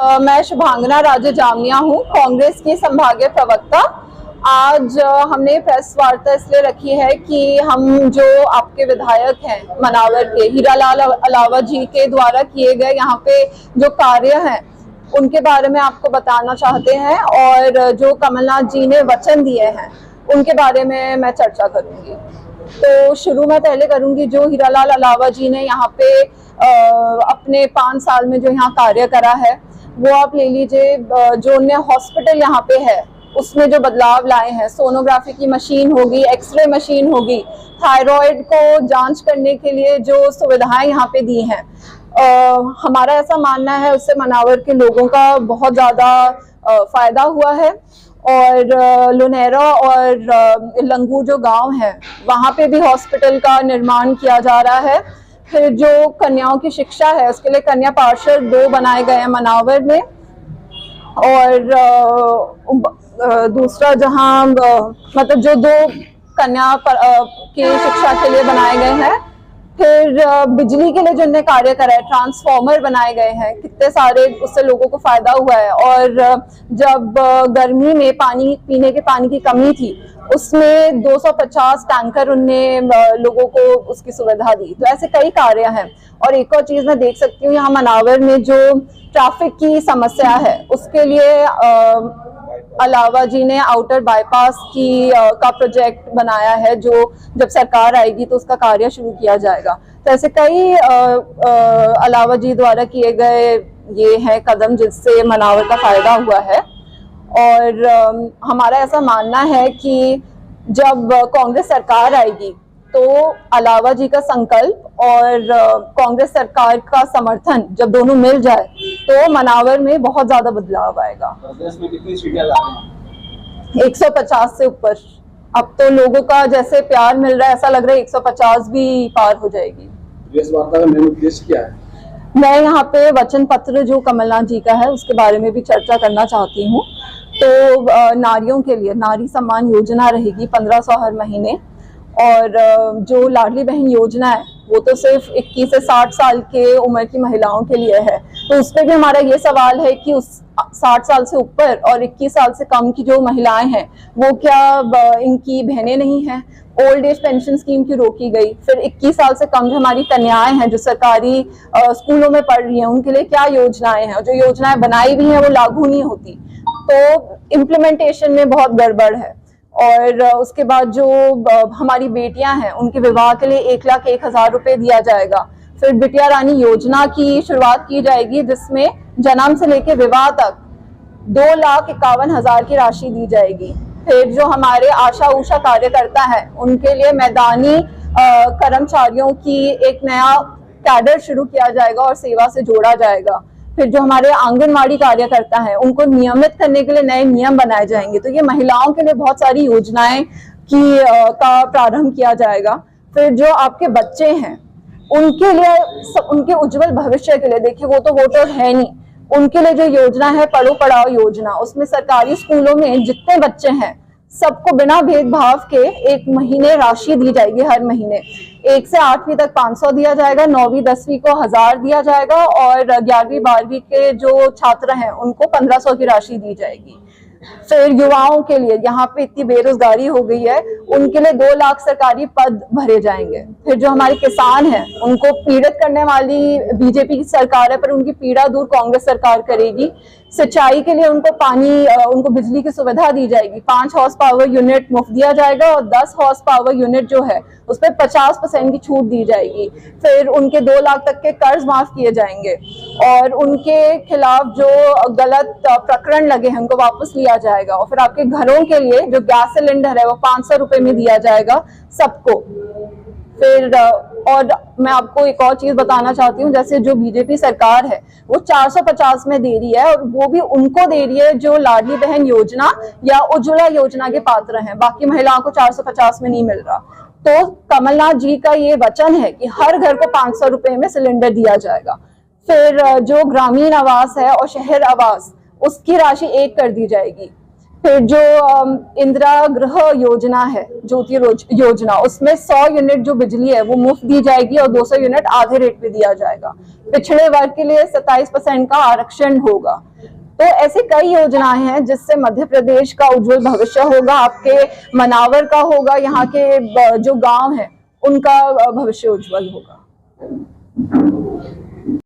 मैं शुभांगना राजे जामिया हूँ, कांग्रेस की संभागीय प्रवक्ता। आज हमने प्रेस वार्ता इसलिए रखी है कि हम जो आपके विधायक हैं मनावर के हीरालाल अलावा जी के द्वारा किए गए यहाँ पे जो कार्य हैं उनके बारे में आपको बताना चाहते हैं, और जो कमलनाथ जी ने वचन दिए हैं उनके बारे में मैं चर्चा करूंगी। तो शुरू में पहले करूंगी जो हीरालाल अलावा जी ने यहाँ पे अपने 5 साल में जो यहाँ कार्य करा है वो आप ले लीजिए। जो उन्हें हॉस्पिटल यहाँ पे है उसमें जो बदलाव लाए हैं, सोनोग्राफी की मशीन होगी, एक्सरे मशीन होगी, थायराइड को जांच करने के लिए जो सुविधाएं यहाँ पे दी हैं, हमारा ऐसा मानना है उससे मनावर के लोगों का बहुत ज़्यादा फायदा हुआ है। और लुनेरा और लंगू जो गांव है वहाँ पे भी हॉस्पिटल का निर्माण किया जा रहा है। फिर जो कन्याओं की शिक्षा है उसके लिए कन्या पार्षद 2 बनाए गए हैं मनावर में, और दूसरा जहां मतलब जो 2 कन्या की शिक्षा के लिए बनाए गए हैं। फिर बिजली के लिए जिनने कार्य करा है, ट्रांसफार्मर बनाए गए हैं, कितने सारे उससे लोगों को फायदा हुआ है। और जब गर्मी में पानी पीने के पानी की कमी थी उसमें 250 टैंकर उनने लोगों को उसकी सुविधा दी। तो ऐसे कई कार्य हैं। और एक और चीज मैं देख सकती हूँ यहाँ मनावर में जो ट्रैफिक की समस्या है उसके लिए अलावा जी ने आउटर बाईपास का प्रोजेक्ट बनाया है, जो जब सरकार आएगी तो उसका कार्य शुरू किया जाएगा। तो ऐसे कई अलावा जी द्वारा किए गए ये है कदम जिससे मनावर का फायदा हुआ है। और हमारा ऐसा मानना है कि जब कांग्रेस सरकार आएगी तो अलावा जी का संकल्प और कांग्रेस सरकार का समर्थन जब दोनों मिल जाए तो मनावर में बहुत ज्यादा बदलाव आएगा। कांग्रेस में कितनी सीटें ला रहे हैं? 150 से ऊपर। अब तो लोगों का जैसे प्यार मिल रहा है ऐसा लग रहा है 150 भी पार हो जाएगी। प्रेस वार्ता का मेन उद्देश्य क्या है? मैं यहाँ पे वचन पत्र जो कमलनाथ जी का है उसके बारे में भी चर्चा करना चाहती हूँ। तो नारियों के लिए नारी सम्मान योजना रहेगी 1500 हर महीने, और जो लाडली बहन योजना है वो तो सिर्फ 21 से 60 साल के उम्र की महिलाओं के लिए है। तो उस पर भी हमारा ये सवाल है कि उस 60 साल से ऊपर और 21 साल से कम की जो महिलाएं हैं वो क्या इनकी बहनें नहीं हैं? ओल्ड एज पेंशन स्कीम की रोकी गई। फिर 21 साल से कम जो हमारी कन्याएं हैं जो सरकारी स्कूलों में पढ़ रही हैं उनके लिए क्या योजनाएं हैं? जो योजनाएं बनाई भी हैं वो लागू नहीं होती, तो इम्प्लीमेंटेशन में बहुत गड़बड़ है। और उसके बाद जो हमारी बेटियां हैं उनके विवाह के लिए 1,01,000 रुपए दिया जाएगा। फिर बिटिया रानी योजना की शुरुआत की जाएगी जिसमें जन्म से लेकर विवाह तक 2,51,000 की राशि दी जाएगी। फिर जो हमारे आशा उषा कार्यकर्ता है उनके लिए मैदानी कर्मचारियों की एक नया कैडर शुरू किया जाएगा और सेवा से जोड़ा जाएगा। फिर जो हमारे आंगनवाड़ी कार्यकर्ता हैं उनको नियमित करने के लिए नए नियम बनाए जाएंगे। तो ये महिलाओं के लिए बहुत सारी योजनाएं का प्रारंभ किया जाएगा। फिर जो आपके बच्चे हैं उनके लिए उनके उज्जवल भविष्य के लिए, देखिए वो तो वोटर है नहीं, उनके लिए जो योजना है पढ़ो पढ़ाओ योजना, उसमें सरकारी स्कूलों में जितने बच्चे हैं सबको बिना भेदभाव के 1 महीने राशि दी जाएगी। हर महीने 1 से 8वीं तक 500 दिया जाएगा, 9वीं 10वीं को 1000 दिया जाएगा, और 11वीं 12वीं के जो छात्र हैं उनको 1500 की राशि दी जाएगी। फिर युवाओं के लिए यहाँ पे इतनी बेरोजगारी हो गई है उनके लिए 2 लाख सरकारी पद भरे जाएंगे। फिर जो हमारे किसान हैं उनको पीड़ित करने वाली बीजेपी की सरकार है पर उनकी पीड़ा दूर कांग्रेस सरकार करेगी। सिंचाई के लिए उनको बिजली की सुविधा दी जाएगी। 5 हॉर्स पावर यूनिट मुफ्त दिया जाएगा और 10 हॉर्स पावर यूनिट जो है उस पर 50% की छूट दी जाएगी। फिर उनके 2 लाख तक के कर्ज माफ किए जाएंगे और उनके खिलाफ जो गलत प्रकरण लगे हैं उनको वापस लिया जाएगा। और फिर आपके घरों के लिए जो गैस सिलेंडर है वो 500 रुपए में दिया जाएगा सबको। फिर और मैं आपको एक और चीज बताना चाहती हूँ, जैसे जो बीजेपी सरकार है वो 450 में दे रही है, और वो भी उनको दे रही है जो लाडली बहन योजना या उज्ज्वला योजना के पात्र हैं। बाकी महिलाओं को 450 में नहीं मिल रहा। तो कमलनाथ जी का ये वचन है कि हर घर को 500 रुपए में सिलेंडर दिया जाएगा। फिर जो ग्रामीण आवास है और शहर आवास उसकी राशि 1 कर दी जाएगी। फिर जो इंदिरा गृह योजना है, ज्योति योजना, उसमें 100 यूनिट जो बिजली है वो मुफ्त दी जाएगी और 200 यूनिट आधे रेट पे दिया जाएगा। पिछड़े वर्ग के लिए 27% का आरक्षण होगा। तो ऐसे कई योजनाएं हैं जिससे मध्य प्रदेश का उज्जवल भविष्य होगा, आपके मनावर का होगा, यहाँ के जो गांव हैं उनका भविष्य उज्जवल होगा।